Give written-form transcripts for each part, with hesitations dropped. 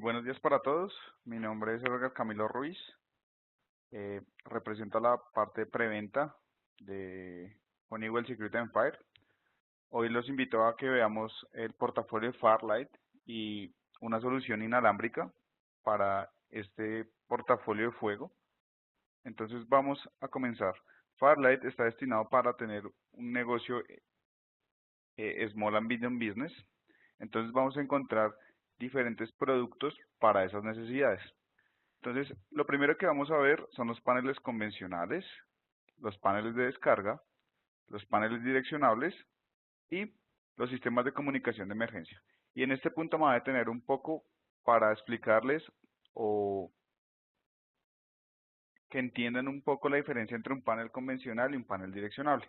Buenos días para todos. Mi nombre es Edgar Camilo Ruiz. Represento a la parte de preventa de Honeywell Security and Fire. Hoy los invito a que veamos el portafolio de Farlight y una solución inalámbrica para este portafolio de fuego. Entonces vamos a comenzar. Farlight está destinado para tener un negocio Small and Medium Business. Entonces vamos a encontrar diferentes productos para esas necesidades. Entonces, lo primero que vamos a ver son los paneles convencionales, los paneles de descarga, los paneles direccionables y los sistemas de comunicación de emergencia. Y en este punto me voy a detener un poco para explicarles o que entiendan un poco la diferencia entre un panel convencional y un panel direccionable.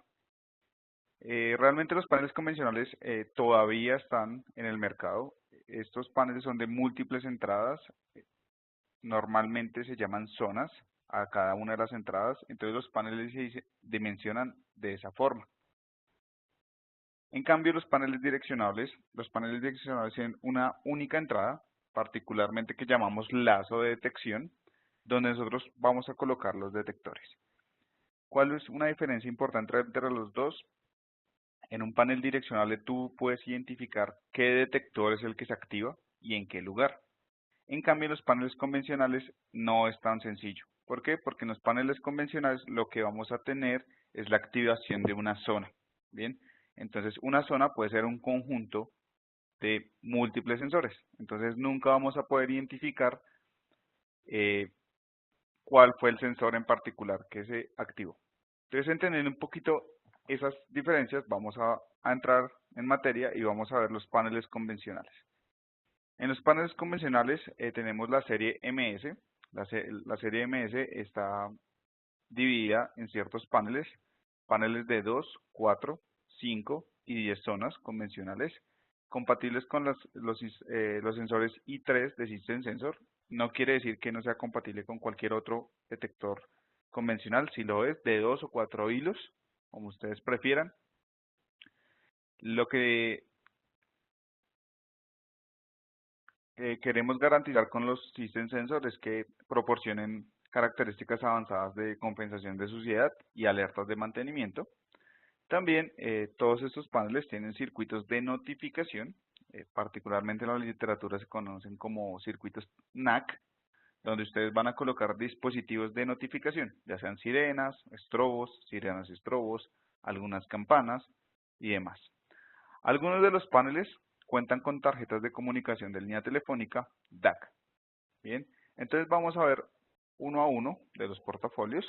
Realmente los paneles convencionales todavía están en el mercado. Estos paneles son de múltiples entradas, normalmente se llaman zonas a cada una de las entradas, entonces los paneles se dimensionan de esa forma. En cambio, los paneles direccionables tienen una única entrada, particularmente que llamamos lazo de detección, donde nosotros vamos a colocar los detectores. ¿Cuál es una diferencia importante entre los dos? En un panel direccionable tú puedes identificar qué detector es el que se activa y en qué lugar. En cambio, en los paneles convencionales no es tan sencillo. ¿Por qué? Porque en los paneles convencionales lo que vamos a tener es la activación de una zona. Bien, entonces una zona puede ser un conjunto de múltiples sensores. Entonces nunca vamos a poder identificar cuál fue el sensor en particular que se activó. Entonces, entendiendo un poquito esas diferencias, vamos a entrar en materia y vamos a ver los paneles convencionales. En los paneles convencionales tenemos la serie MS. La serie MS está dividida en ciertos paneles, paneles de 2, 4, 5 y 10 zonas convencionales, compatibles con los sensores I3 de System Sensor. No quiere decir que no sea compatible con cualquier otro detector convencional, si lo es, de 2 o 4 hilos, como ustedes prefieran. Lo que queremos garantizar con los System Sensor es que proporcionen características avanzadas de compensación de suciedad y alertas de mantenimiento. También todos estos paneles tienen circuitos de notificación, particularmente en la literatura se conocen como circuitos NAC, donde ustedes van a colocar dispositivos de notificación, ya sean sirenas, estrobos, algunas campanas y demás. Algunos de los paneles cuentan con tarjetas de comunicación de línea telefónica DAC. Bien, entonces vamos a ver uno a uno de los portafolios.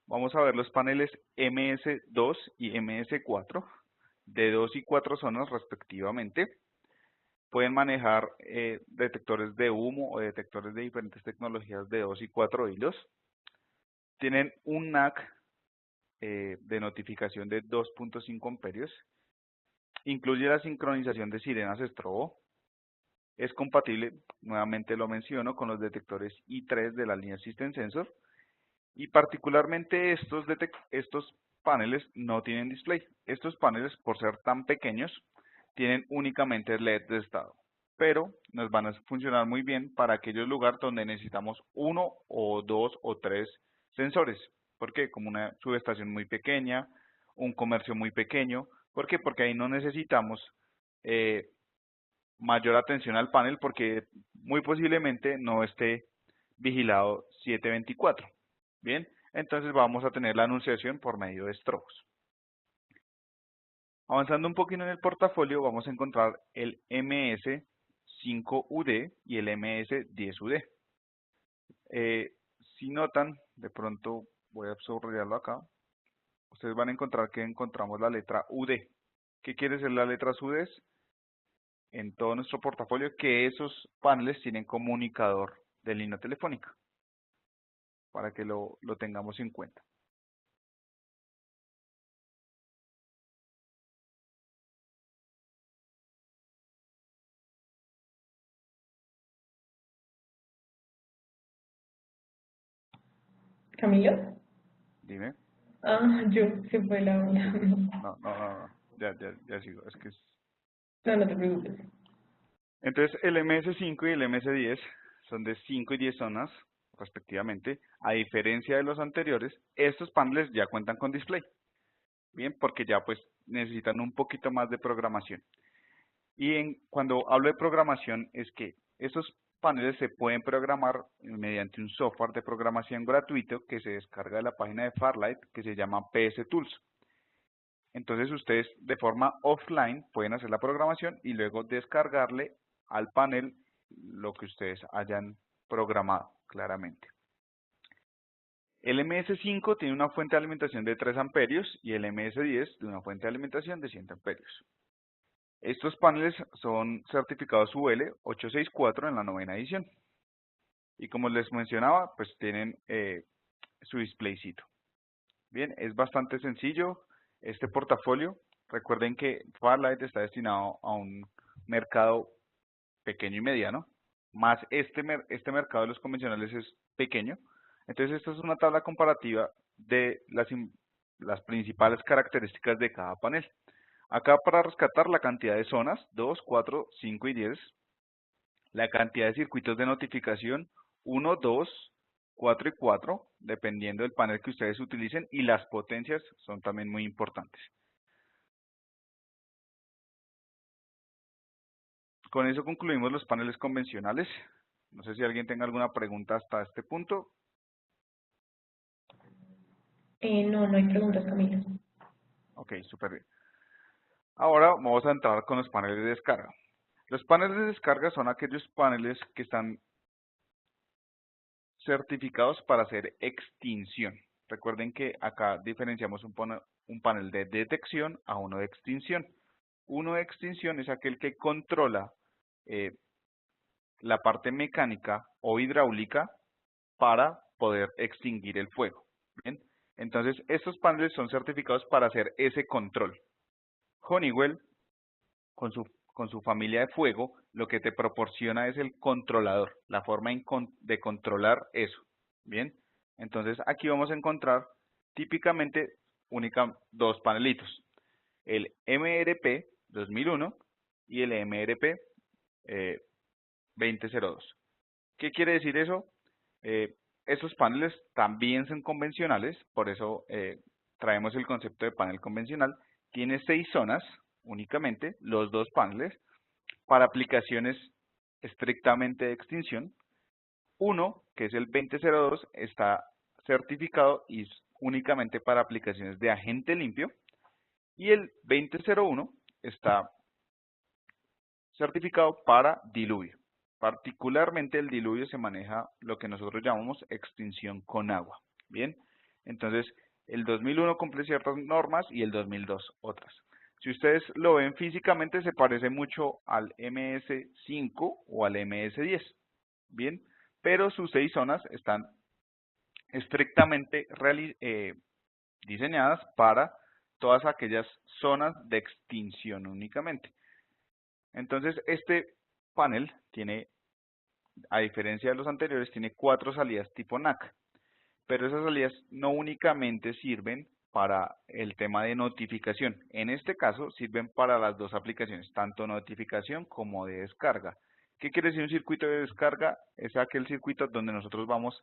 Vamos a ver los paneles MS2 y MS4 de 2 y 4 zonas respectivamente. Pueden manejar detectores de humo o detectores de diferentes tecnologías de 2 y 4 hilos. Tienen un NAC de notificación de 2.5 amperios. Incluye la sincronización de sirenas estrobo. Es compatible, nuevamente lo menciono, con los detectores I3 de la línea System Sensor. Y particularmente estos paneles no tienen display. Estos paneles, por ser tan pequeños, tienen únicamente LED de estado. Pero nos van a funcionar muy bien para aquellos lugares donde necesitamos 1 o 2 o 3 sensores. ¿Por qué? Como una subestación muy pequeña, un comercio muy pequeño. ¿Por qué? Porque ahí no necesitamos mayor atención al panel porque muy posiblemente no esté vigilado 7/24. Bien, entonces vamos a tener la anunciación por medio de estrobos. Avanzando un poquito en el portafolio vamos a encontrar el MS5UD y el MS10UD. Si notan, de pronto voy a subrayarlo acá, ustedes van a encontrar que encontramos la letra UD. ¿Qué quiere decir la letra UD? En todo nuestro portafolio que esos paneles tienen comunicador de línea telefónica, para que lo tengamos en cuenta. ¿Camilo? Dime. Yo, se fue la Sí. olla. No. Ya sigo. Es que No, no te preocupes. Entonces el MS5 y el MS10 son de 5 y 10 zonas respectivamente. A diferencia de los anteriores, estos paneles ya cuentan con display. Bien, porque ya pues necesitan un poquito más de programación. Y cuando hablo de programación es que estos paneles se pueden programar mediante un software de programación gratuito que se descarga de la página de Farlight que se llama PS Tools. Entonces ustedes de forma offline pueden hacer la programación y luego descargarle al panel lo que ustedes hayan programado claramente. El MS5 tiene una fuente de alimentación de 3 amperios y el MS10 de una fuente de alimentación de 100 amperios. Estos paneles son certificados UL 864 en la 9ª edición. Y como les mencionaba, pues tienen su displaycito. Bien, es bastante sencillo este portafolio. Recuerden que Farlight está destinado a un mercado pequeño y mediano, más este mercado de los convencionales es pequeño. Entonces esta es una tabla comparativa de las principales características de cada panel. Acá para rescatar la cantidad de zonas, 2, 4, 5 y 10, la cantidad de circuitos de notificación, 1, 2, 4 y 4, dependiendo del panel que ustedes utilicen, y las potencias son también muy importantes. Con eso concluimos los paneles convencionales. No sé si alguien tenga alguna pregunta hasta este punto. No, no hay preguntas, Camila. Ok, súper bien. Ahora vamos a entrar con los paneles de descarga. Los paneles de descarga son aquellos paneles que están certificados para hacer extinción. Recuerden que acá diferenciamos un panel de detección a uno de extinción. Uno de extinción es aquel que controla la parte mecánica o hidráulica para poder extinguir el fuego. ¿Bien? Entonces, estos paneles son certificados para hacer ese control. Honeywell, con su familia de fuego, lo que te proporciona es el controlador, la forma de controlar eso. Bien, entonces aquí vamos a encontrar típicamente dos panelitos, el MRP 2001 y el MRP 2002. ¿Qué quiere decir eso? Esos paneles también son convencionales, por eso traemos el concepto de panel convencional. Tiene 6 zonas únicamente, los dos paneles, para aplicaciones estrictamente de extinción. Uno, que es el 2002, está certificado y es únicamente para aplicaciones de agente limpio. Y el 2001 está certificado para diluvio. Particularmente el diluvio se maneja lo que nosotros llamamos extinción con agua. Bien, entonces el 2001 cumple ciertas normas y el 2002 otras. Si ustedes lo ven físicamente se parece mucho al MS5 o al MS10. Bien, pero sus 6 zonas están estrictamente diseñadas para todas aquellas zonas de extinción únicamente. Entonces, este panel tiene, a diferencia de los anteriores, tiene 4 salidas tipo NAC. Pero esas salidas no únicamente sirven para el tema de notificación. En este caso, sirven para las dos aplicaciones, tanto notificación como de descarga. ¿Qué quiere decir un circuito de descarga? Es aquel circuito donde nosotros vamos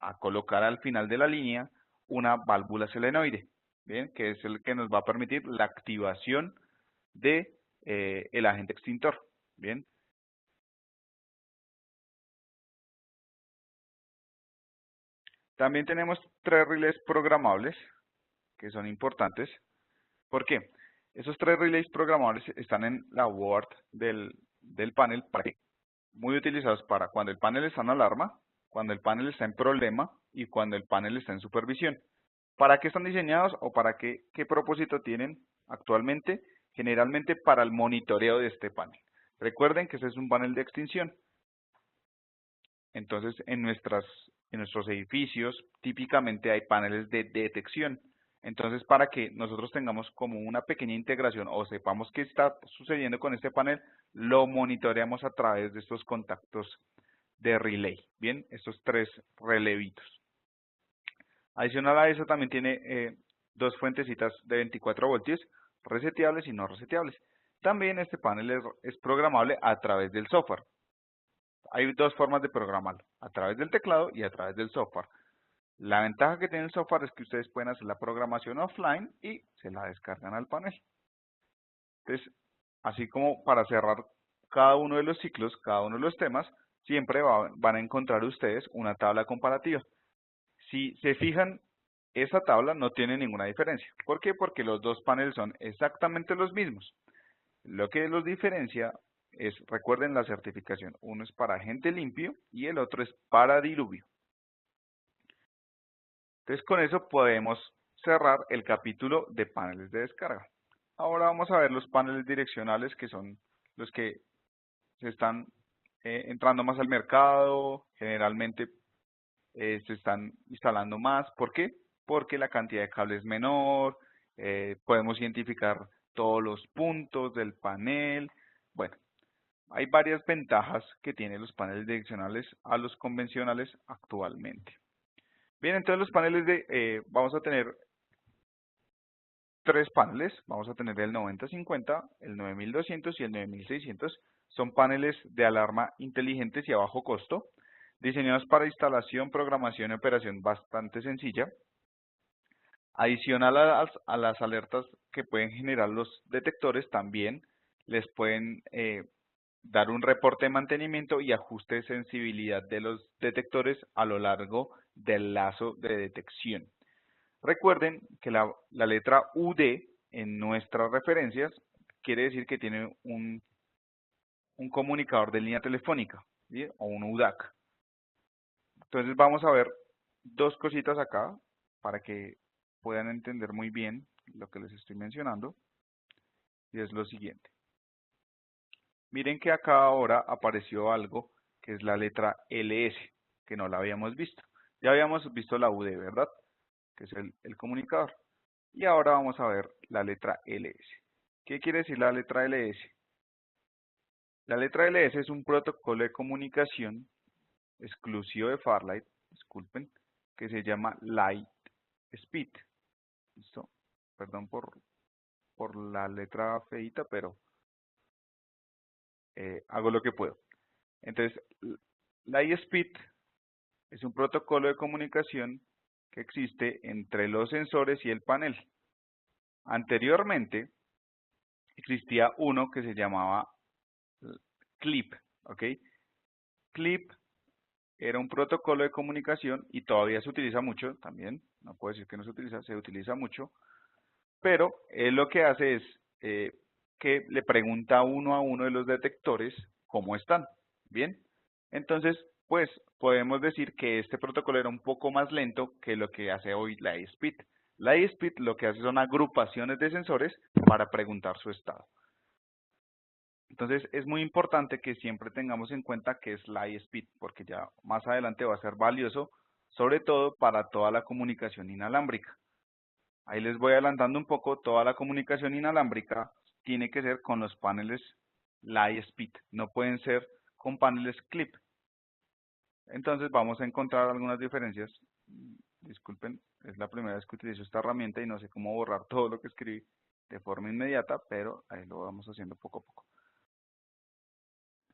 a colocar al final de la línea una válvula selenoide, ¿bien? Que es el que nos va a permitir la activación de el agente extintor. Bien. También tenemos 3 relés programables que son importantes. ¿Por qué? Esos 3 relays programables están en la board del panel muy utilizados para cuando el panel está en alarma, cuando el panel está en problema y cuando el panel está en supervisión. ¿Para qué están diseñados o para qué propósito tienen actualmente? Generalmente para el monitoreo de este panel. Recuerden que este es un panel de extinción. Entonces, en nuestros edificios típicamente hay paneles de detección. Entonces, para que nosotros tengamos como una pequeña integración o sepamos qué está sucediendo con este panel, lo monitoreamos a través de estos contactos de relay. Bien, estos 3 relevitos. Adicional a eso también tiene 2 fuentecitas de 24 voltios, reseteables y no reseteables. También este panel es programable a través del software. Hay dos formas de programarlo, a través del teclado y a través del software. La ventaja que tiene el software es que ustedes pueden hacer la programación offline y se la descargan al panel. Entonces, así como para cerrar cada uno de los ciclos, cada uno de los temas, siempre van a encontrar ustedes una tabla comparativa. Si se fijan, esa tabla no tiene ninguna diferencia. ¿Por qué? Porque los dos paneles son exactamente los mismos. Lo que los diferencia es, recuerden la certificación, uno es para agente limpio y el otro es para diluvio. Entonces con eso podemos cerrar el capítulo de paneles de descarga. Ahora vamos a ver los paneles direccionales, que son los que se están entrando más al mercado, generalmente se están instalando más. ¿Por qué? Porque la cantidad de cable es menor, podemos identificar todos los puntos del panel. Bueno, hay varias ventajas que tienen los paneles direccionales a los convencionales actualmente. Bien, entonces los paneles vamos a tener tres paneles. Vamos a tener el 9050, el 9200 y el 9600. Son paneles de alarma inteligentes y a bajo costo, diseñados para instalación, programación y operación bastante sencilla. Adicional a las alertas que pueden generar los detectores, también les pueden dar un reporte de mantenimiento y ajuste de sensibilidad de los detectores a lo largo del lazo de detección. Recuerden que la letra UD en nuestras referencias quiere decir que tiene un comunicador de línea telefónica, ¿sí? O un UDAC. Entonces vamos a ver dos cositas acá para que puedan entender muy bien lo que les estoy mencionando. Y es lo siguiente. Miren que acá ahora apareció algo que es la letra LS, que no la habíamos visto. Ya habíamos visto la UD, ¿verdad? Que es el comunicador. Y ahora vamos a ver la letra LS. ¿Qué quiere decir la letra LS? La letra LS es un protocolo de comunicación exclusivo de Farlight, disculpen, que se llama Light Speed. ¿Listo? Perdón por la letra feita, pero hago lo que puedo. Entonces, Light Speed es un protocolo de comunicación que existe entre los sensores y el panel. Anteriormente, existía uno que se llamaba CLIP, ¿ok? CLIP era un protocolo de comunicación y todavía se utiliza mucho, también, no puedo decir que no se utiliza mucho, pero lo que hace es que le pregunta uno a uno de los detectores cómo están, ¿bien? Entonces, pues, podemos decir que este protocolo era un poco más lento que lo que hace hoy Lightspeed. Lightspeed lo que hace son agrupaciones de sensores para preguntar su estado. Entonces es muy importante que siempre tengamos en cuenta que es Lightspeed, porque ya más adelante va a ser valioso, sobre todo para toda la comunicación inalámbrica. Ahí les voy adelantando un poco, toda la comunicación inalámbrica tiene que ser con los paneles Lightspeed, no pueden ser con paneles CLIP. Entonces vamos a encontrar algunas diferencias. Disculpen, es la primera vez que utilizo esta herramienta y no sé cómo borrar todo lo que escribí de forma inmediata, pero ahí lo vamos haciendo poco a poco.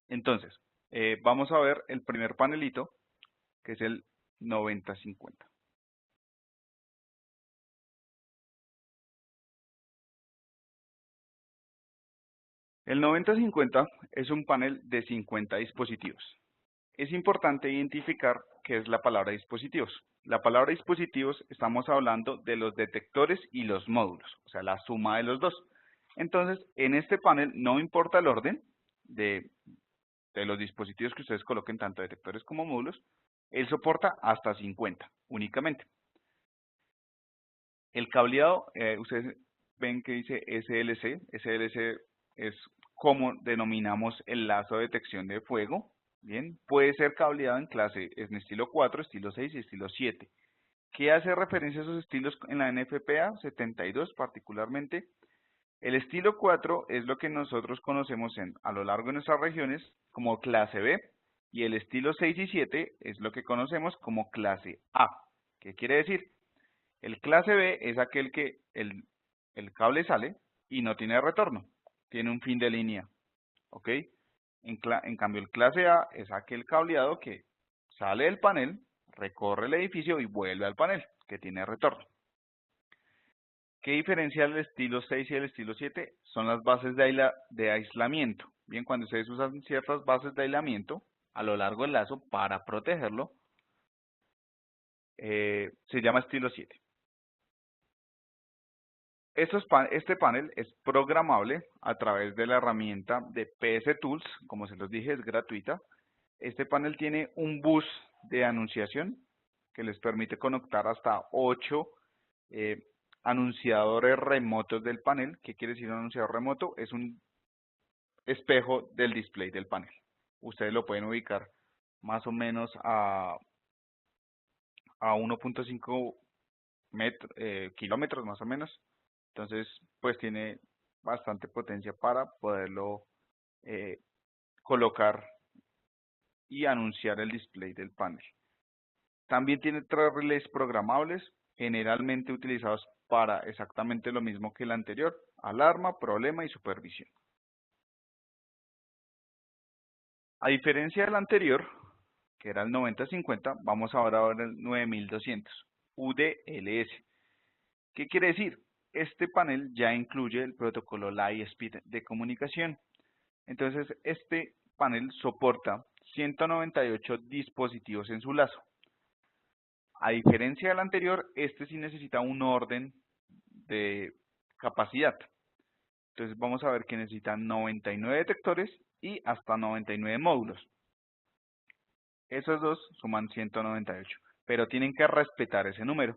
Entonces, vamos a ver el primer panelito, que es el 9050. El 9050 es un panel de 50 dispositivos. Es importante identificar qué es la palabra dispositivos. La palabra dispositivos estamos hablando de los detectores y los módulos, o sea, la suma de los dos. Entonces, en este panel no importa el orden de los dispositivos que ustedes coloquen, tanto detectores como módulos, él soporta hasta 50 únicamente. El cableado, ustedes ven que dice SLC. SLC es como denominamos el lazo de detección de fuego. Bien, puede ser cableado en clase en estilo 4, estilo 6 y estilo 7. ¿Qué hace referencia a esos estilos en la NFPA 72 particularmente? El estilo 4 es lo que nosotros conocemos a lo largo de nuestras regiones como clase B, y el estilo 6 y 7 es lo que conocemos como clase A. ¿Qué quiere decir? El clase B es aquel que el cable sale y no tiene retorno. tiene un fin de línea, ¿ok? En cambio, el clase A es aquel cableado que sale del panel, recorre el edificio y vuelve al panel, que tiene retorno. ¿Qué diferencia el estilo 6 y el estilo 7? Son las bases de aislamiento. Bien, cuando ustedes usan ciertas bases de aislamiento a lo largo del lazo para protegerlo, se llama estilo 7. Este panel es programable a través de la herramienta de PS Tools, como se los dije, es gratuita. Este panel tiene un bus de anunciación que les permite conectar hasta 8 anunciadores remotos del panel. ¿Qué quiere decir un anunciador remoto? Es un espejo del display del panel. Ustedes lo pueden ubicar más o menos a 1.5 kilómetros más o menos. Entonces, pues tiene bastante potencia para poderlo colocar y anunciar el display del panel. También tiene 3 relays programables, generalmente utilizados para exactamente lo mismo que el anterior: alarma, problema y supervisión. A diferencia del anterior, que era el 9050, vamos ahora a ver el 9200 UDLS. ¿Qué quiere decir? Este panel ya incluye el protocolo Lightspeed de comunicación. Entonces, este panel soporta 198 dispositivos en su lazo. A diferencia del anterior, este sí necesita un orden de capacidad. Entonces vamos a ver que necesita 99 detectores y hasta 99 módulos. Esos dos suman 198, pero tienen que respetar ese número.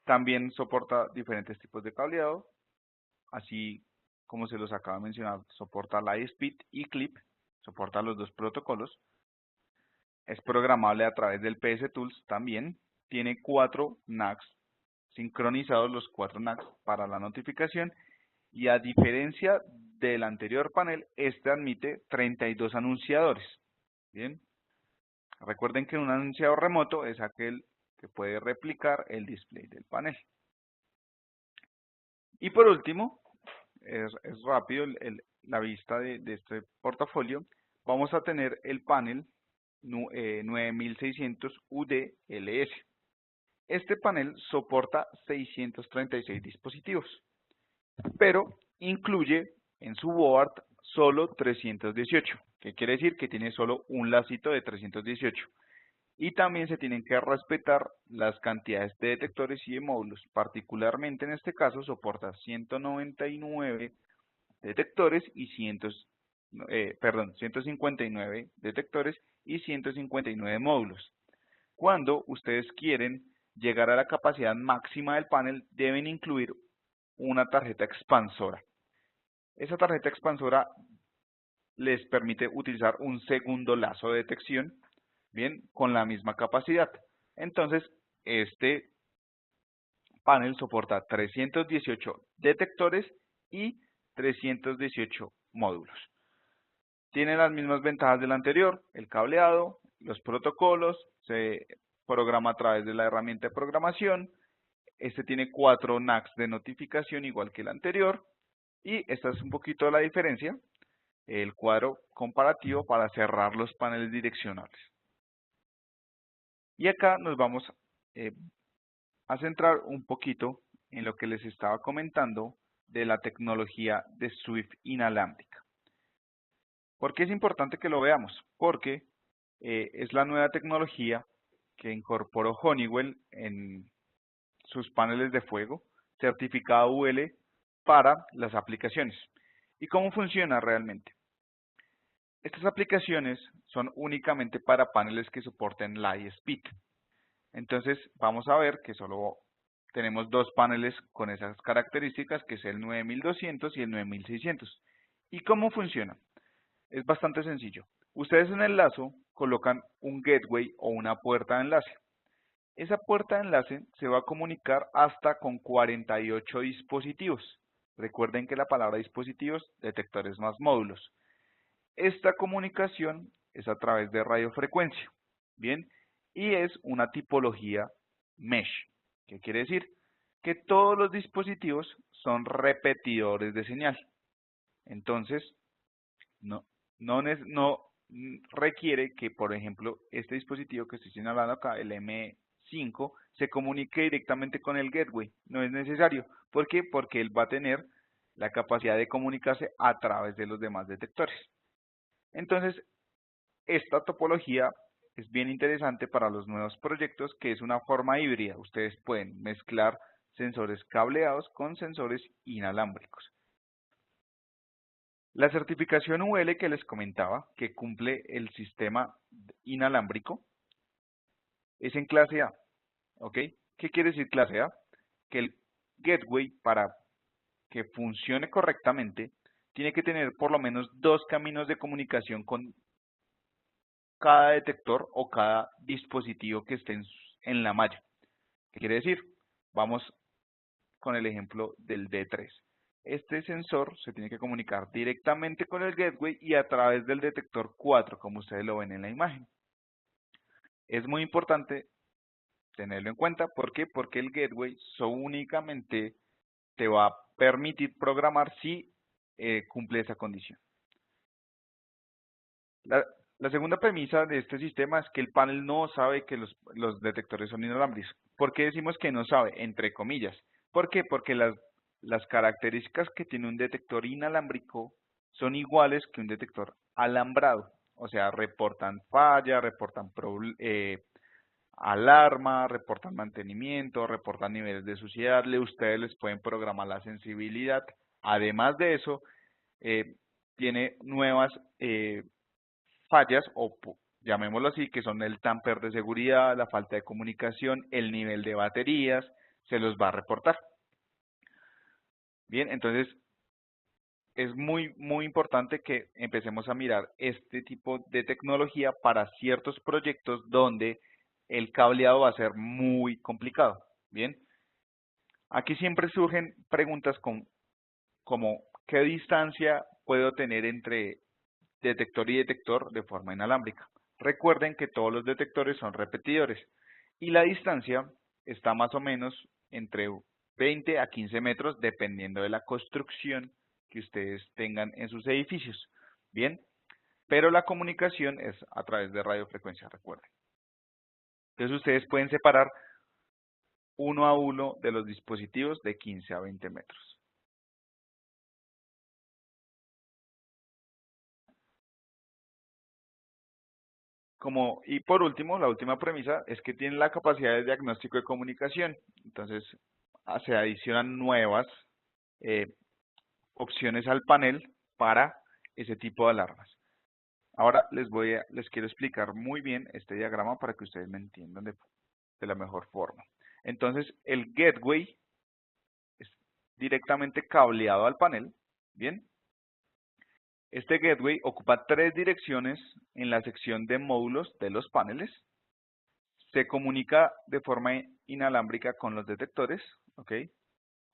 También soporta diferentes tipos de cableado, así como se los acaba de mencionar, soporta Lightspeed y Clip, soporta los dos protocolos. Es programable a través del PS Tools también. Tiene 4 NACs, sincronizados los 4 NACs para la notificación. Y a diferencia del anterior panel, este admite 32 anunciadores. Bien. Recuerden que un anunciador remoto es aquel que puede replicar el display del panel. Y por último, es rápido la vista de este portafolio. Vamos a tener el panel 9600 UDLS. Este panel soporta 636 dispositivos, pero incluye en su board solo 318. ¿Qué quiere decir? Que tiene solo un lacito de 318. Y también se tienen que respetar las cantidades de detectores y de módulos. Particularmente en este caso soporta 199 detectores y 159 detectores y 159 módulos. Cuando ustedes quieren llegar a la capacidad máxima del panel, deben incluir una tarjeta expansora. Esa tarjeta expansora les permite utilizar un segundo lazo de detección, bien, con la misma capacidad. Entonces, este panel soporta 318 detectores y 318 módulos. Tiene las mismas ventajas del anterior: el cableado, los protocolos, se programa a través de la herramienta de programación. Este tiene 4 NACs de notificación igual que el anterior. Y esta es un poquito la diferencia, el cuadro comparativo para cerrar los paneles direccionales. Y acá nos vamos a centrar un poquito en lo que les estaba comentando de la tecnología de Swift inalámbrica. ¿Por qué es importante que lo veamos? Porque es la nueva tecnología que incorporó Honeywell en sus paneles de fuego, certificado UL para las aplicaciones. ¿Y cómo funciona realmente? Estas aplicaciones son únicamente para paneles que soporten Lightspeed. Entonces vamos a ver que solo tenemos 2 paneles con esas características, que es el 9200 y el 9600. ¿Y cómo funciona? Es bastante sencillo. Ustedes en el lazo colocan un gateway o una puerta de enlace. Esa puerta de enlace se va a comunicar hasta con 48 dispositivos. Recuerden que la palabra dispositivos, detectores más módulos. Esta comunicación es a través de radiofrecuencia, ¿bien? Y es una tipología mesh. ¿Qué quiere decir? Que todos los dispositivos son repetidores de señal. Entonces, no requiere que, por ejemplo, este dispositivo que estoy señalando acá, el M5, se comunique directamente con el gateway. No es necesario. ¿Por qué? Porque él va a tener la capacidad de comunicarse a través de los demás detectores. Entonces, esta topología es bien interesante para los nuevos proyectos, que es una forma híbrida. Ustedes pueden mezclar sensores cableados con sensores inalámbricos. La certificación UL que les comentaba, que cumple el sistema inalámbrico, es en clase A, ¿ok? ¿Qué quiere decir clase A? Que el gateway, para que funcione correctamente, tiene que tener por lo menos 2 caminos de comunicación con cada detector o cada dispositivo que esté en la malla. ¿Qué quiere decir? Vamos con el ejemplo del D3. Este sensor se tiene que comunicar directamente con el gateway y a través del detector 4, como ustedes lo ven en la imagen. Es muy importante tenerlo en cuenta. ¿Por qué? Porque el gateway únicamente te va a permitir programar si cumple esa condición. La segunda premisa de este sistema es que el panel no sabe que los detectores son inalámbricos. ¿Por qué decimos que no sabe? Entre comillas. ¿Por qué? Porque las características que tiene un detector inalámbrico son iguales que un detector alambrado. O sea, reportan falla, reportan alarma, reportan mantenimiento, reportan niveles de suciedad. Ustedes les pueden programar la sensibilidad. Además de eso, tiene nuevas fallas, o llamémoslo así, que son el tamper de seguridad, la falta de comunicación, el nivel de baterías, se los va a reportar. Bien, entonces es muy importante que empecemos a mirar este tipo de tecnología para ciertos proyectos donde el cableado va a ser muy complicado. Bien, aquí siempre surgen preguntas como ¿qué distancia puedo tener entre detector y detector de forma inalámbrica? Recuerden que todos los detectores son repetidores y la distancia está más o menos entre 20 a 15 metros dependiendo de la construcción que ustedes tengan en sus edificios. Bien, pero la comunicación es a través de radiofrecuencia, recuerden. Entonces ustedes pueden separar uno a uno de los dispositivos de 15 a 20 metros. Y por último, la última premisa es que tiene la capacidad de diagnóstico de comunicación. Entonces, se adicionan nuevas opciones al panel para ese tipo de alarmas. Ahora les quiero explicar muy bien este diagrama para que ustedes me entiendan de la mejor forma. Entonces, el gateway es directamente cableado al panel, ¿bien? Este gateway ocupa 3 direcciones en la sección de módulos de los paneles. Se comunica de forma inalámbrica con los detectores, ¿ok?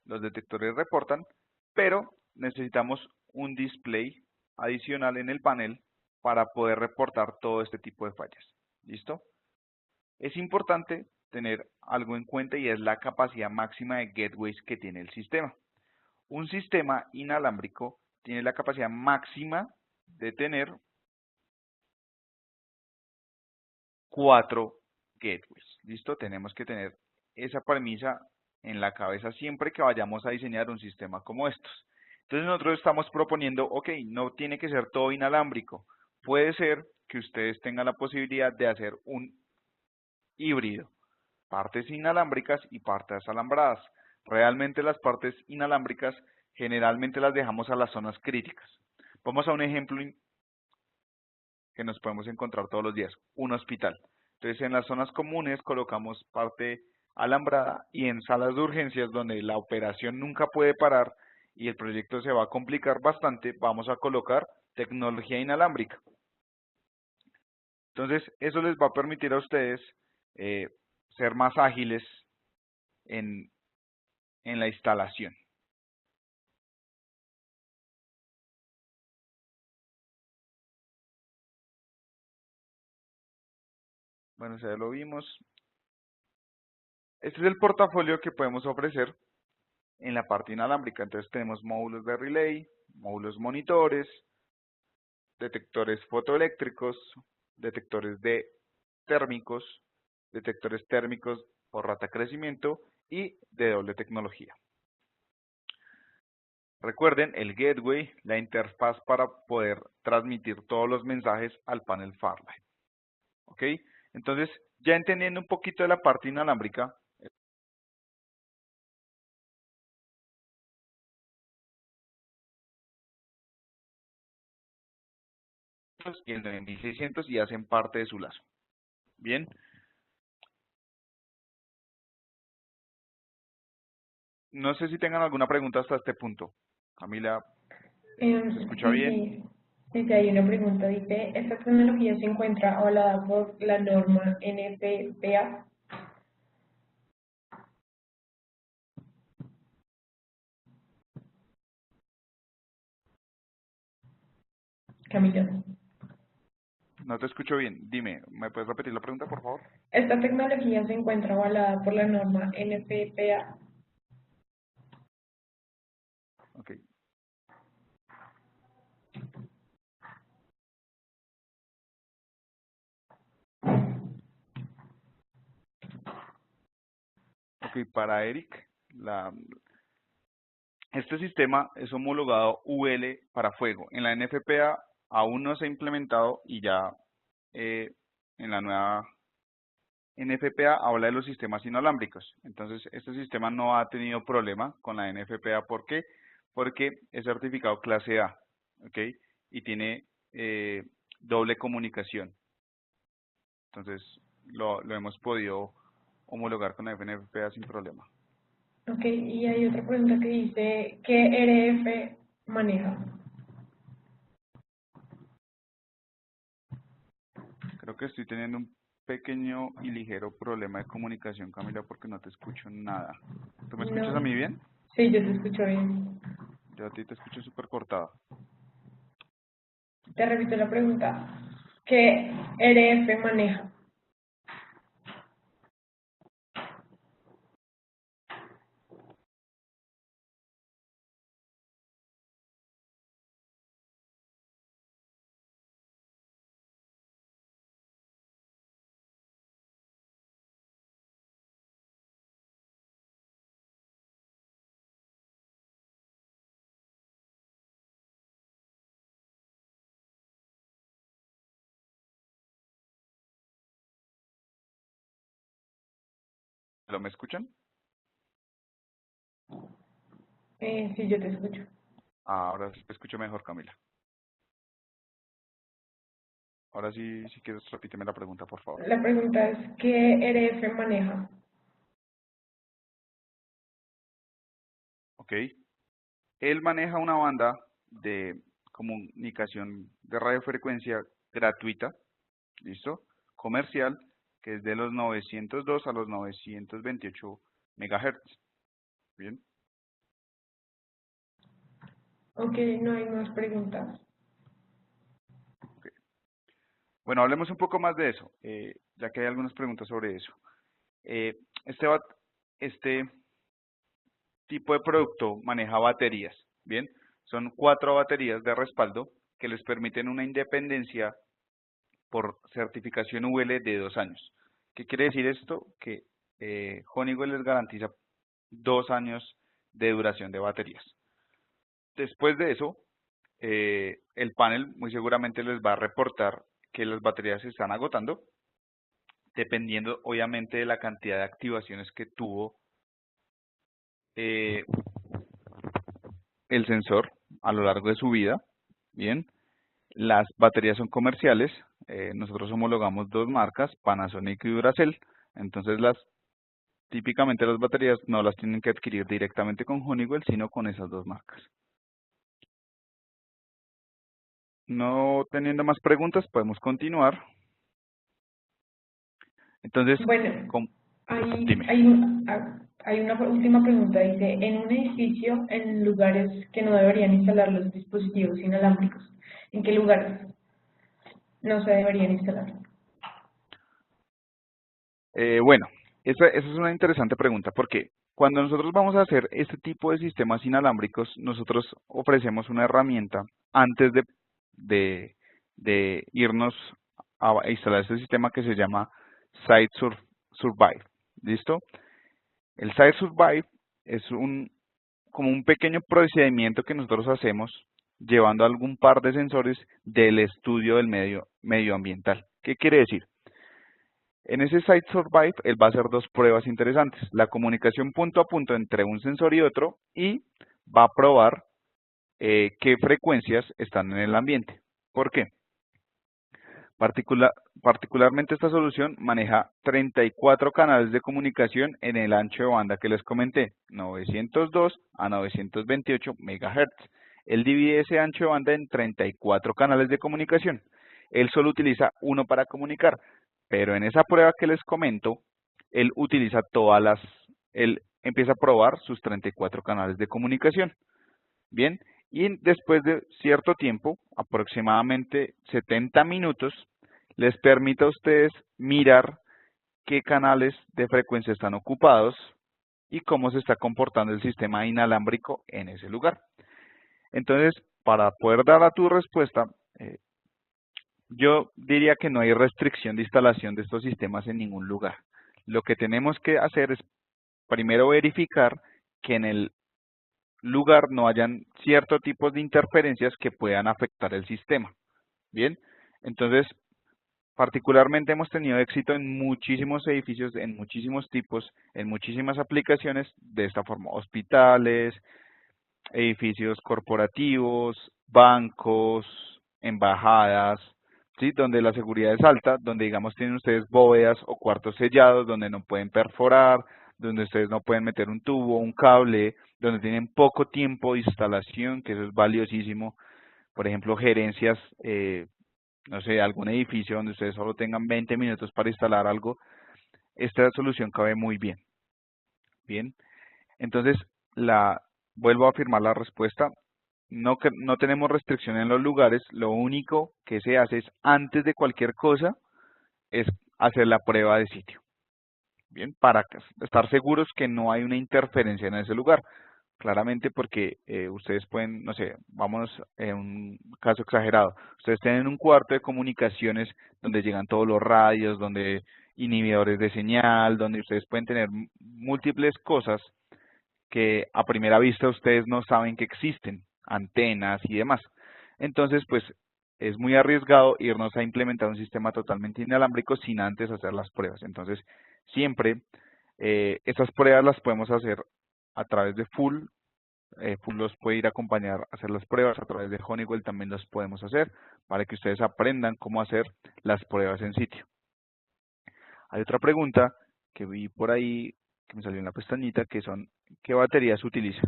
Los detectores reportan, pero necesitamos un display adicional en el panel para poder reportar todo este tipo de fallas. ¿Listo? Es importante tener algo en cuenta y es la capacidad máxima de gateways que tiene el sistema. Un sistema inalámbrico tiene la capacidad máxima de tener 4 gateways. ¿Listo? Tenemos que tener esa premisa en la cabeza siempre que vayamos a diseñar un sistema como estos. Entonces nosotros estamos proponiendo, ok, no tiene que ser todo inalámbrico. Puede ser que ustedes tengan la posibilidad de hacer un híbrido, partes inalámbricas y partes alambradas. Realmente las partes inalámbricas generalmente las dejamos a las zonas críticas. Vamos a un ejemplo que nos podemos encontrar todos los días, un hospital. Entonces en las zonas comunes colocamos parte alambrada y en salas de urgencias donde la operación nunca puede parar y el proyecto se va a complicar bastante, vamos a colocar tecnología inalámbrica. Entonces eso les va a permitir a ustedes ser más ágiles en la instalación. Bueno, ya lo vimos. Este es el portafolio que podemos ofrecer en la parte inalámbrica. Entonces tenemos módulos de relay, módulos monitores, detectores fotoeléctricos, detectores de térmicos, detectores térmicos por rata de crecimiento y de doble tecnología. Recuerden el gateway, la interfaz para poder transmitir todos los mensajes al panel Farlight. ¿Ok? Entonces, ya entendiendo un poquito de la parte inalámbrica, y el 9600 y hacen parte de su lazo. Bien. No sé si tengan alguna pregunta hasta este punto. Camila, ¿se escucha Sí, bien? sí, sí, sí, hay una pregunta. Dice, ¿esta tecnología se encuentra avalada por la norma NFPA? Camila. No te escucho bien. Dime, ¿me puedes repetir la pregunta, por favor? ¿Esta tecnología se encuentra avalada por la norma NFPA? Ok. Ok, para Eric, este sistema es homologado UL para fuego. En la NFPA aún no se ha implementado y ya en la nueva NFPA habla de los sistemas inalámbricos. Entonces, este sistema no ha tenido problema con la NFPA. ¿Por qué? Porque es certificado clase A, ¿ok? Y tiene doble comunicación. Entonces, lo hemos podido homologar con la NFPA sin problema. Ok, y hay otra pregunta que dice, ¿qué RF maneja? Creo que estoy teniendo un pequeño y ligero problema de comunicación, Camila, porque no te escucho nada. ¿Tú me escuchas a No, mí bien? sí, yo te escucho bien. Yo a ti te escucho súper cortado. Te repito la pregunta, ¿qué RF maneja? ¿Lo me escuchan? Sí, yo te escucho. Ahora sí te escucho mejor, Camila. Ahora sí, si quieres, repíteme la pregunta, por favor. La pregunta es, ¿qué RF maneja? ¿Ok? Él maneja una banda de comunicación de radiofrecuencia gratuita, ¿listo? Comercial, que es de los 902 a los 928 MHz. Bien. Ok, no hay más preguntas. Ok. Bueno, hablemos un poco más de eso, ya que hay algunas preguntas sobre eso. Eh, este, este tipo de producto maneja baterías, ¿bien? Son 4 baterías de respaldo que les permiten una independencia por certificación UL de 2 años. ¿Qué quiere decir esto? Que Honeywell les garantiza 2 años de duración de baterías. Después de eso, el panel muy seguramente les va a reportar que las baterías se están agotando, dependiendo obviamente de la cantidad de activaciones que tuvo el sensor a lo largo de su vida. Bien, las baterías son comerciales, nosotros homologamos 2 marcas, Panasonic y Duracell. Entonces típicamente las baterías no las tienen que adquirir directamente con Honeywell, sino con esas 2 marcas. No teniendo más preguntas, podemos continuar. Entonces, Bueno, dime. hay una última pregunta. Dice, en un edificio, en lugares que no deberían instalar los dispositivos inalámbricos, ¿en qué lugares no se deberían instalar? Bueno, esa es una interesante pregunta. ¿Por qué? Cuando nosotros vamos a hacer este tipo de sistemas inalámbricos, nosotros ofrecemos una herramienta antes de irnos a instalar este sistema que se llama Survive. ¿Listo? El Site Survive es como un pequeño procedimiento que nosotros hacemos llevando algún par de sensores del estudio del medioambiental. ¿Qué quiere decir? En ese Site Survive, él va a hacer dos pruebas interesantes. La comunicación punto a punto entre un sensor y otro y va a probar qué frecuencias están en el ambiente. ¿Por qué? Particularmente esta solución maneja 34 canales de comunicación en el ancho de banda que les comenté, 902 a 928 MHz. Él divide ese ancho de banda en 34 canales de comunicación. Él solo utiliza uno para comunicar, pero en esa prueba que les comento, él utiliza él empieza a probar sus 34 canales de comunicación. Bien, y después de cierto tiempo, aproximadamente 70 minutos, les permite a ustedes mirar qué canales de frecuencia están ocupados y cómo se está comportando el sistema inalámbrico en ese lugar. Entonces, para poder dar a tu respuesta, yo diría que no hay restricción de instalación de estos sistemas en ningún lugar. Lo que tenemos que hacer es primero verificar que en el lugar no hayan ciertos tipos de interferencias que puedan afectar el sistema. Bien, entonces particularmente hemos tenido éxito en muchísimos edificios, en muchísimos tipos, en muchísimas aplicaciones de esta forma. Hospitales, edificios corporativos, bancos, embajadas, ¿sí? Donde la seguridad es alta, donde digamos tienen ustedes bóvedas o cuartos sellados, donde no pueden perforar, donde ustedes no pueden meter un tubo, un cable, donde tienen poco tiempo de instalación, que eso es valiosísimo. Por ejemplo, gerencias, no sé, algún edificio donde ustedes solo tengan 20 minutos para instalar algo, esta solución cabe muy bien. Bien, entonces vuelvo a afirmar la respuesta. No tenemos restricción en los lugares, lo único que se hace es antes de cualquier cosa es hacer la prueba de sitio. Bien, para estar seguros que no hay una interferencia en ese lugar. Claramente porque ustedes pueden, no sé, vámonos en un caso exagerado. Ustedes tienen un cuarto de comunicaciones donde llegan todos los radios, donde inhibidores de señal, donde ustedes pueden tener múltiples cosas que a primera vista ustedes no saben que existen, antenas y demás. Entonces, pues es muy arriesgado irnos a implementar un sistema totalmente inalámbrico sin antes hacer las pruebas. Entonces, siempre estas pruebas las podemos hacer a través de Full. Full los puede ir a acompañar a hacer las pruebas. A través de Honeywell también las podemos hacer para que ustedes aprendan cómo hacer las pruebas en sitio. Hay otra pregunta que vi por ahí, que me salió en la pestañita, que son, ¿qué baterías utiliza?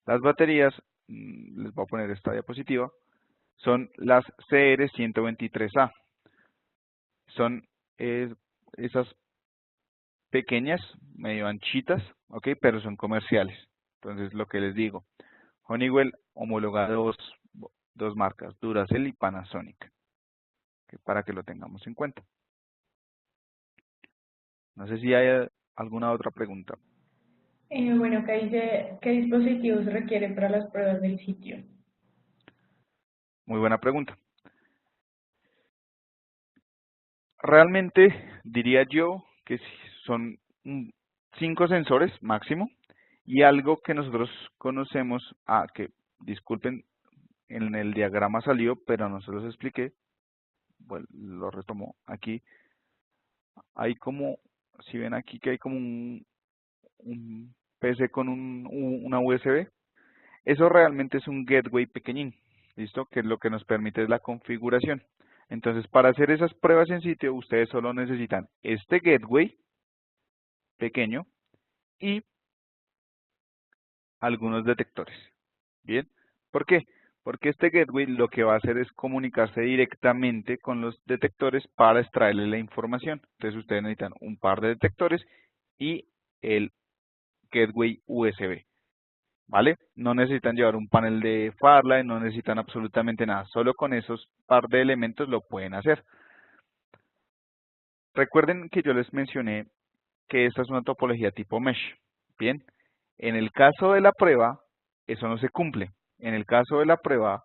Las baterías, les voy a poner esta diapositiva, son las CR123A. Son esas pequeñas, medio anchitas, ¿ok? Pero son comerciales. Entonces, lo que les digo, Honeywell homologa dos marcas, Duracell y Panasonic, para que lo tengamos en cuenta. No sé si hay alguna otra pregunta. Bueno, acá dice, ¿qué dispositivos se requiere para las pruebas del sitio? Muy buena pregunta. Realmente diría yo que son 5 sensores máximo y algo que nosotros conocemos, que disculpen, en el diagrama salió, pero no se los expliqué, bueno, lo retomo aquí. Hay como, si ven aquí que hay como un PC con una USB, eso realmente es un gateway pequeñín, ¿listo? Que es lo que nos permite es la configuración. Entonces, para hacer esas pruebas en sitio, ustedes solo necesitan este gateway pequeño y algunos detectores. ¿Bien? ¿Por qué? Porque este gateway lo que va a hacer es comunicarse directamente con los detectores para extraerle la información. Entonces, ustedes necesitan un par de detectores y el gateway USB. ¿Vale? No necesitan llevar un panel de Farlight, no necesitan absolutamente nada. Solo con esos par de elementos lo pueden hacer. Recuerden que yo les mencioné que esta es una topología tipo mesh. Bien, en el caso de la prueba, eso no se cumple. En el caso de la prueba,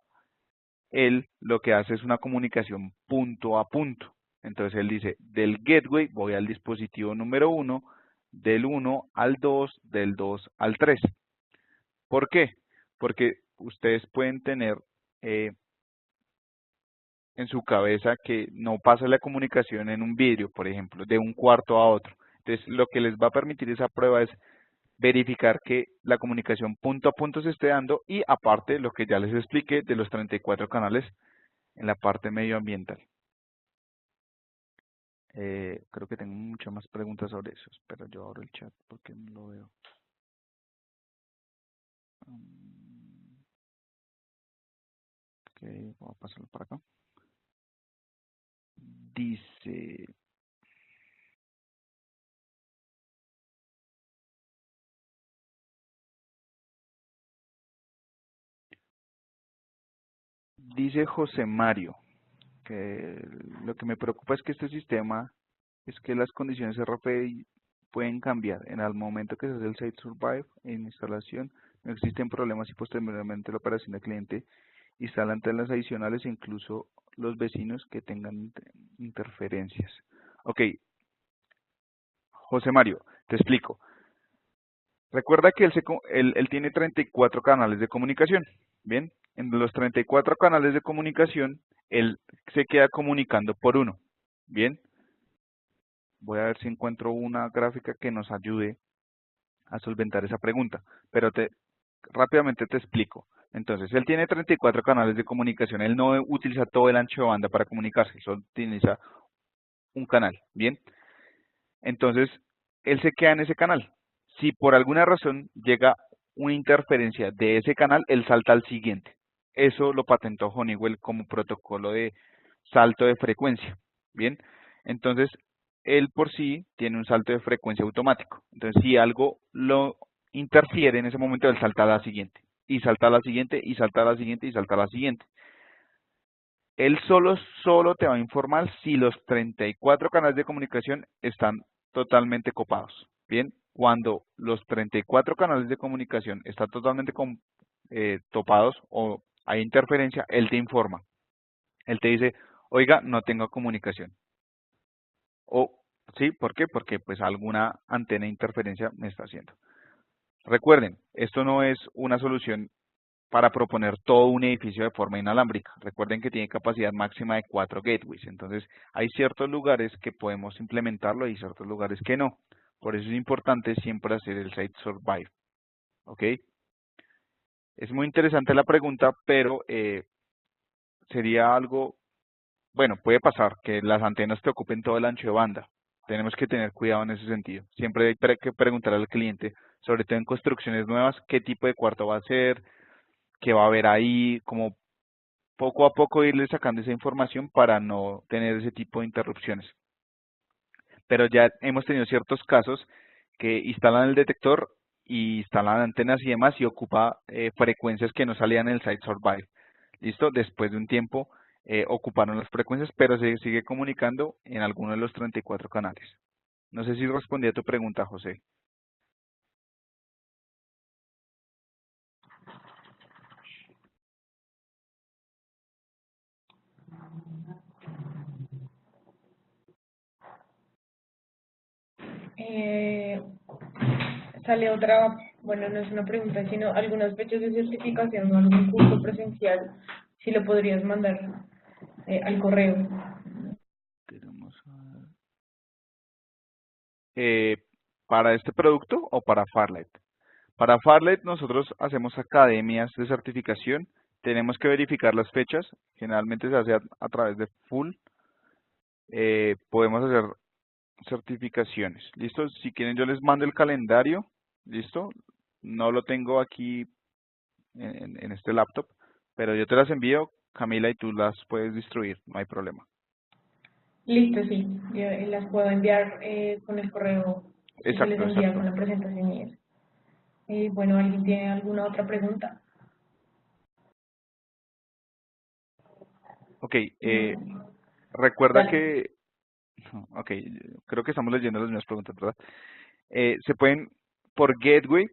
él lo que hace es una comunicación punto a punto. Entonces él dice, del gateway voy al dispositivo número 1, del 1 al 2, del 2 al 3. ¿Por qué? Porque ustedes pueden tener en su cabeza que no pasa la comunicación en un vidrio, por ejemplo, de un cuarto a otro. Entonces, lo que les va a permitir esa prueba es verificar que la comunicación punto a punto se esté dando y aparte lo que ya les expliqué de los 34 canales en la parte medioambiental. Creo que tengo muchas más preguntas sobre eso. Espera, yo abro el chat porque no lo veo. Ok, voy a pasarlo para acá. Dice, dice José Mario, que lo que me preocupa es que este sistema es que las condiciones RFID pueden cambiar. En el momento que se hace el site survive en instalación, no existen problemas y posteriormente la operación del cliente instala antenas adicionales e incluso los vecinos que tengan interferencias. Ok, José Mario, te explico. Recuerda que él tiene 34 canales de comunicación. Bien, en los 34 canales de comunicación, él se queda comunicando por uno. Bien, voy a ver si encuentro una gráfica que nos ayude a solventar esa pregunta, pero rápidamente te explico. Entonces, él tiene 34 canales de comunicación, él no utiliza todo el ancho de banda para comunicarse, solo utiliza un canal, ¿bien? Entonces, él se queda en ese canal. Si por alguna razón llega una interferencia de ese canal, él salta al siguiente. Eso lo patentó Honeywell como protocolo de salto de frecuencia, ¿bien? Entonces, él por sí tiene un salto de frecuencia automático. Entonces, si algo lo interfiere en ese momento, él salta a la siguiente, y salta a la siguiente, y salta a la siguiente, y salta a la siguiente. Él solo te va a informar si los 34 canales de comunicación están totalmente copados. Bien, cuando los 34 canales de comunicación están totalmente topados o hay interferencia, él te informa. Él te dice, oiga, no tengo comunicación. O, ¿sí? ¿Por qué? Porque pues alguna antena de interferencia me está haciendo. Recuerden, esto no es una solución para proponer todo un edificio de forma inalámbrica. Recuerden que tiene capacidad máxima de 4 gateways. Entonces, hay ciertos lugares que podemos implementarlo y ciertos lugares que no. Por eso es importante siempre hacer el site survive. ¿Ok? Es muy interesante la pregunta, pero sería algo, bueno, puede pasar que las antenas te ocupen todo el ancho de banda. Tenemos que tener cuidado en ese sentido. Siempre hay que preguntar al cliente, sobre todo en construcciones nuevas, qué tipo de cuarto va a ser, qué va a haber ahí, como poco a poco irle sacando esa información para no tener ese tipo de interrupciones. Pero ya hemos tenido ciertos casos que instalan el detector y instalan antenas y demás y ocupa frecuencias que no salían en el site survive. ¿Listo? Después de un tiempo ocuparon las frecuencias, pero se sigue comunicando en alguno de los 34 canales. No sé si respondí a tu pregunta, José. Eh, Sale otra, bueno, no es una pregunta, sino algunas fechas de certificación o algún curso presencial, si lo podrías mandar al correo. Queremos saber. Eh, ¿Para este producto o para Farlight? Para Farlight nosotros hacemos academias de certificación, tenemos que verificar las fechas, generalmente se hace a través de Full, podemos hacer certificaciones, ¿listo? Si quieren yo les mando el calendario, ¿listo? No lo tengo aquí en este laptop, pero yo te las envío, Camila, y tú las puedes distribuir, no hay problema. Listo, sí, yo las puedo enviar con el correo que se les Exacto, envía exacto. con la presentación y eso. Bueno, ¿alguien tiene alguna otra pregunta? Ok, No, recuerda dale. que, ok, creo que estamos leyendo las mismas preguntas, ¿verdad? Se pueden Por gateway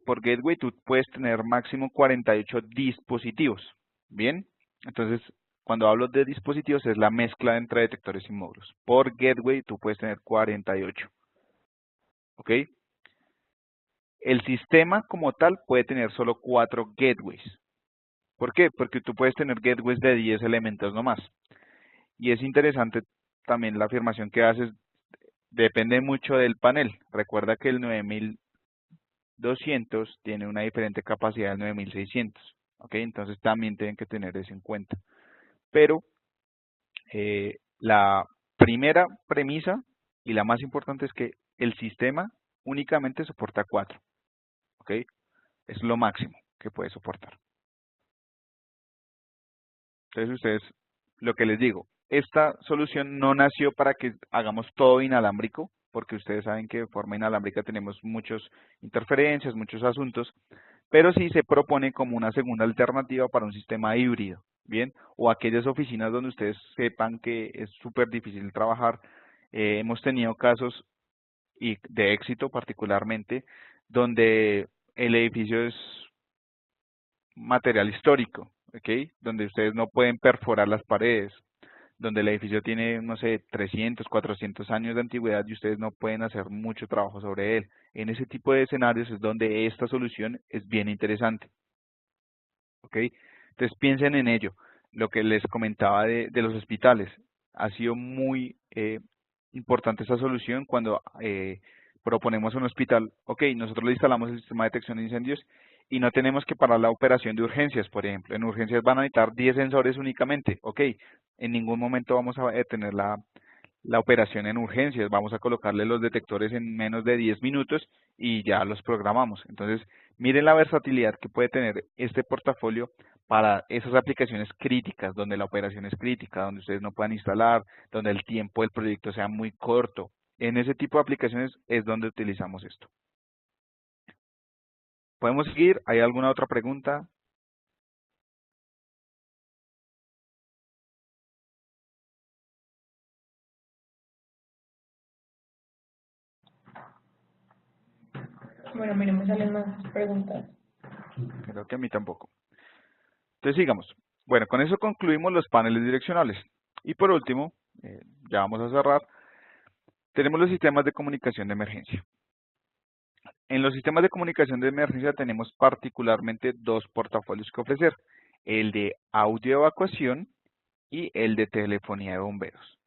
tú puedes tener máximo 48 dispositivos. Bien, entonces cuando hablo de dispositivos es la mezcla entre detectores y módulos. Por gateway tú puedes tener 48. ¿Ok? El sistema como tal puede tener solo 4 gateways. ¿Por qué? Porque tú puedes tener gateways de 10 elementos nomás. Y es interesante también la afirmación que haces, depende mucho del panel. Recuerda que el 9200 tiene una diferente capacidad del 9600. ¿Ok? Entonces también tienen que tener eso en cuenta. Pero la primera premisa y la más importante es que el sistema únicamente soporta 4. ¿Ok? Es lo máximo que puede soportar. Entonces ustedes, lo que les digo, esta solución no nació para que hagamos todo inalámbrico, porque ustedes saben que de forma inalámbrica tenemos muchas interferencias, muchos asuntos, pero sí se propone como una segunda alternativa para un sistema híbrido, ¿bien? O aquellas oficinas donde ustedes sepan que es súper difícil trabajar. Hemos tenido casos y de éxito particularmente, donde el edificio es material histórico, ¿ok? Donde ustedes no pueden perforar las paredes, donde el edificio tiene, no sé, 300, 400 años de antigüedad y ustedes no pueden hacer mucho trabajo sobre él. En ese tipo de escenarios es donde esta solución es bien interesante, ¿ok? Entonces piensen en ello. Lo que les comentaba de los hospitales, ha sido muy importante esta solución cuando proponemos un hospital. Ok, nosotros le instalamos el sistema de detección de incendios y no tenemos que parar la operación de urgencias, por ejemplo. En urgencias van a necesitar 10 sensores únicamente. Ok, en ningún momento vamos a tener la operación en urgencias. Vamos a colocarle los detectores en menos de 10 minutos y ya los programamos. Entonces, miren la versatilidad que puede tener este portafolio para esas aplicaciones críticas, donde la operación es crítica, donde ustedes no puedan instalar, donde el tiempo del proyecto sea muy corto. En ese tipo de aplicaciones es donde utilizamos esto. ¿Podemos seguir? ¿Hay alguna otra pregunta? Bueno, mira, me salen más preguntas. Creo que a mí tampoco. Entonces sigamos. Bueno, con eso concluimos los paneles direccionales. Y por último, ya vamos a cerrar, tenemos los sistemas de comunicación de emergencia. En los sistemas de comunicación de emergencia tenemos particularmente dos portafolios que ofrecer, el de audio evacuación y el de telefonía de bomberos.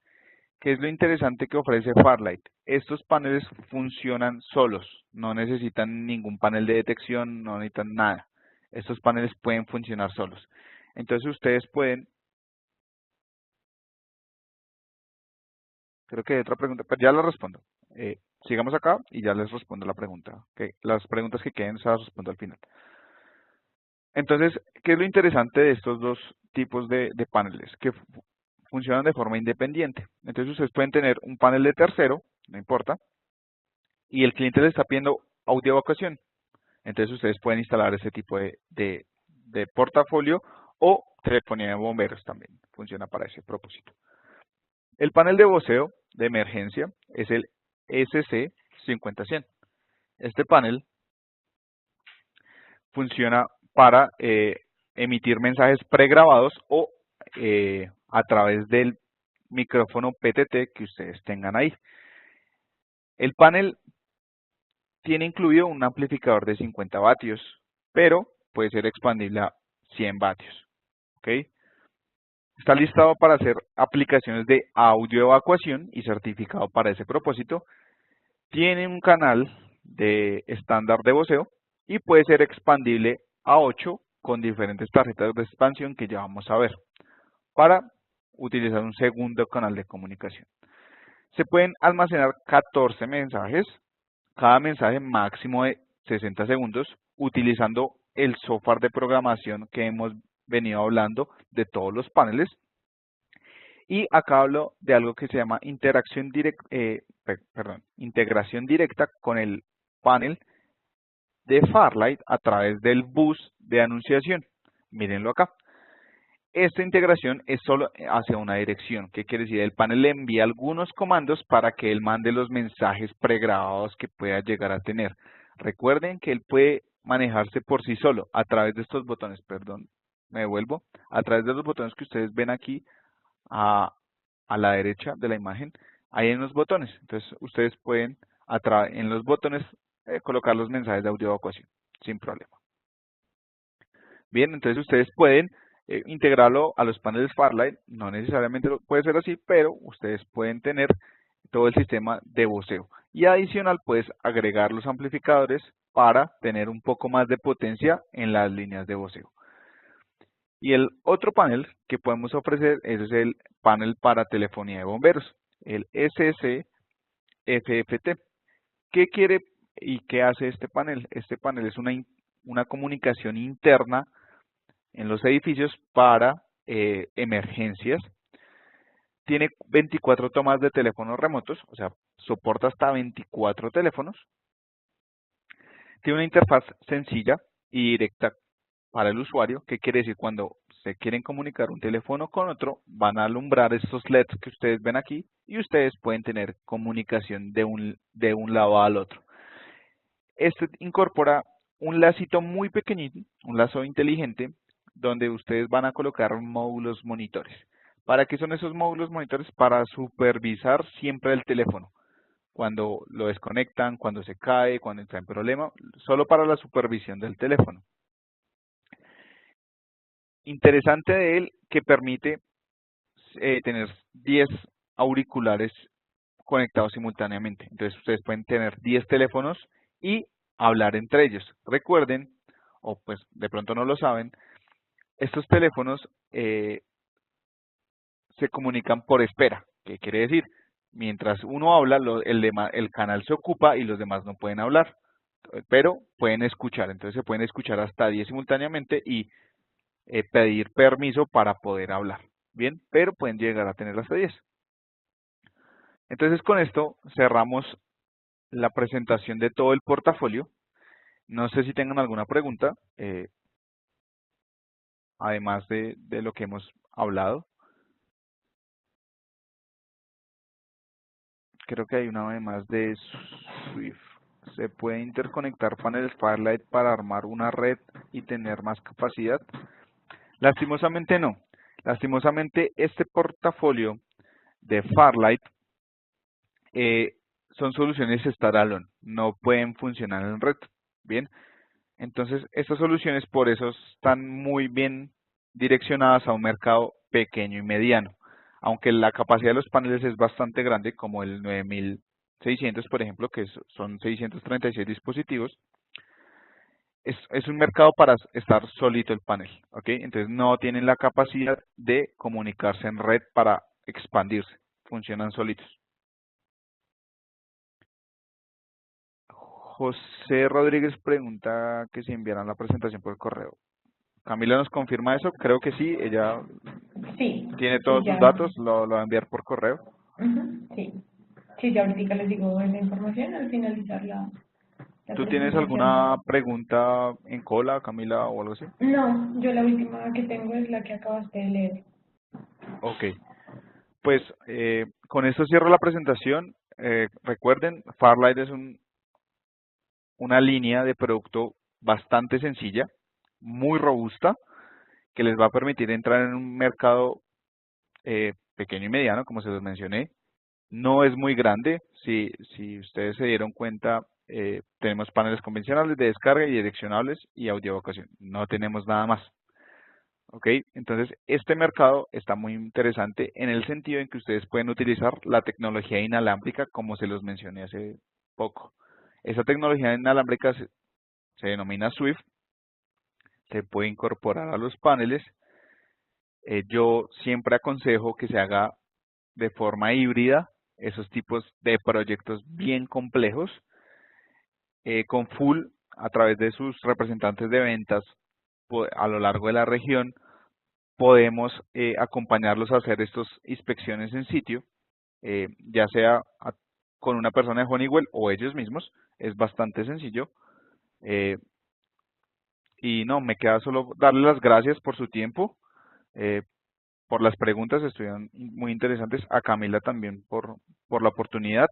¿Qué es lo interesante que ofrece Farlight? Estos paneles funcionan solos, no necesitan ningún panel de detección, no necesitan nada. Estos paneles pueden funcionar solos. Entonces ustedes pueden, creo que hay otra pregunta, pero ya la respondo. Sigamos acá y ya les respondo la pregunta. Okay. Las preguntas que queden se las respondo al final. Entonces, ¿qué es lo interesante de estos dos tipos de paneles? Que funcionan de forma independiente. Entonces, ustedes pueden tener un panel de tercero, no importa, y el cliente le está pidiendo audio evacuación. Entonces, ustedes pueden instalar ese tipo de portafolio o telefonía de bomberos también. Funciona para ese propósito. El panel de voceo de emergencia es el SC50-100. Este panel funciona para emitir mensajes pregrabados o a través del micrófono PTT que ustedes tengan ahí. El panel tiene incluido un amplificador de 50 vatios, pero puede ser expandible a 100 vatios. ¿Okay? Está listado para hacer aplicaciones de audio evacuación y certificado para ese propósito. Tiene un canal de estándar de voceo y puede ser expandible a 8 con diferentes tarjetas de expansión que ya vamos a ver para utilizar un segundo canal de comunicación. Se pueden almacenar 14 mensajes, cada mensaje máximo de 60 segundos, utilizando el software de programación que hemos venido hablando de todos los paneles. Y acá hablo de algo que se llama integración directa con el panel de Farlight a través del bus de anunciación. Mírenlo acá. Esta integración es solo hacia una dirección. ¿Qué quiere decir? El panel le envía algunos comandos para que él mande los mensajes pregrabados que pueda llegar a tener. Recuerden que él puede manejarse por sí solo a través de estos botones, perdón, me devuelvo, a través de los botones que ustedes ven aquí a la derecha de la imagen, hay unos botones. Entonces ustedes pueden en los botones colocar los mensajes de audio evacuación sin problema. Bien, entonces ustedes pueden integrarlo a los paneles Farlight, no necesariamente puede ser así, pero ustedes pueden tener todo el sistema de voceo. Y adicional, puedes agregar los amplificadores para tener un poco más de potencia en las líneas de voceo. Y el otro panel que podemos ofrecer es el panel para telefonía de bomberos, el SSFFT. ¿Qué quiere y qué hace este panel? Este panel es una comunicación interna en los edificios para emergencias. Tiene 24 tomas de teléfonos remotos, o sea, soporta hasta 24 teléfonos. Tiene una interfaz sencilla y directa para el usuario. ¿Qué quiere decir? Cuando se quieren comunicar un teléfono con otro, van a alumbrar estos LEDs que ustedes ven aquí y ustedes pueden tener comunicación de un lado al otro. Este incorpora un lacito muy pequeñito, un lazo inteligente, donde ustedes van a colocar módulos monitores. ¿Para qué son esos módulos monitores? Para supervisar siempre el teléfono. Cuando lo desconectan, cuando se cae, cuando está en problema, solo para la supervisión del teléfono. Interesante de él que permite tener 10 auriculares conectados simultáneamente. Entonces ustedes pueden tener 10 teléfonos y hablar entre ellos. Recuerden, o pues de pronto no lo saben, estos teléfonos se comunican por espera. ¿Qué quiere decir? Mientras uno habla, el canal se ocupa y los demás no pueden hablar, pero pueden escuchar. Entonces se pueden escuchar hasta 10 simultáneamente y pedir permiso para poder hablar. Bien, pero pueden llegar a tener hasta 10. Entonces con esto cerramos la presentación de todo el portafolio. No sé si tengan alguna pregunta, además de lo que hemos hablado. Creo que hay una además de Swift. ¿Se puede interconectar paneles Farlight para armar una red y tener más capacidad? Lastimosamente no. Lastimosamente este portafolio de Farlight son soluciones standalone, no pueden funcionar en red. Bien, entonces estas soluciones por eso están muy bien direccionadas a un mercado pequeño y mediano. Aunque la capacidad de los paneles es bastante grande, como el 9600, por ejemplo, que son 636 dispositivos, es un mercado para estar solito el panel, ¿ok? Entonces no tienen la capacidad de comunicarse en red para expandirse, funcionan solitos. José Rodríguez pregunta que si enviarán la presentación por correo. Camila nos confirma eso, creo que sí, ella tiene todos sus datos, lo va a enviar por correo. Sí, sí, ya ahorita les digo esa información al finalizar la ¿Tú tienes alguna pregunta en cola, Camila, o algo así? No, yo la última que tengo es la que acabaste de leer. Ok, pues con esto cierro la presentación. Recuerden, Farlight es una línea de producto bastante sencilla, muy robusta, que les va a permitir entrar en un mercado pequeño y mediano, como se los mencioné. No es muy grande, si ustedes se dieron cuenta, tenemos paneles convencionales de descarga y direccionables y audio evacuación. No tenemos nada más. ¿Ok? Entonces, este mercado está muy interesante en el sentido en que ustedes pueden utilizar la tecnología inalámbrica, como se los mencioné hace poco. Esa tecnología inalámbrica se denomina Swift, se puede incorporar a los paneles. Yo siempre aconsejo que se haga de forma híbrida esos tipos de proyectos bien complejos, con Full a través de sus representantes de ventas a lo largo de la región. Podemos acompañarlos a hacer estas inspecciones en sitio, ya sea con una persona de Honeywell o ellos mismos. Es bastante sencillo. Y no, me queda solo darle las gracias por su tiempo, por las preguntas, estuvieron muy interesantes. A Camila también por la oportunidad.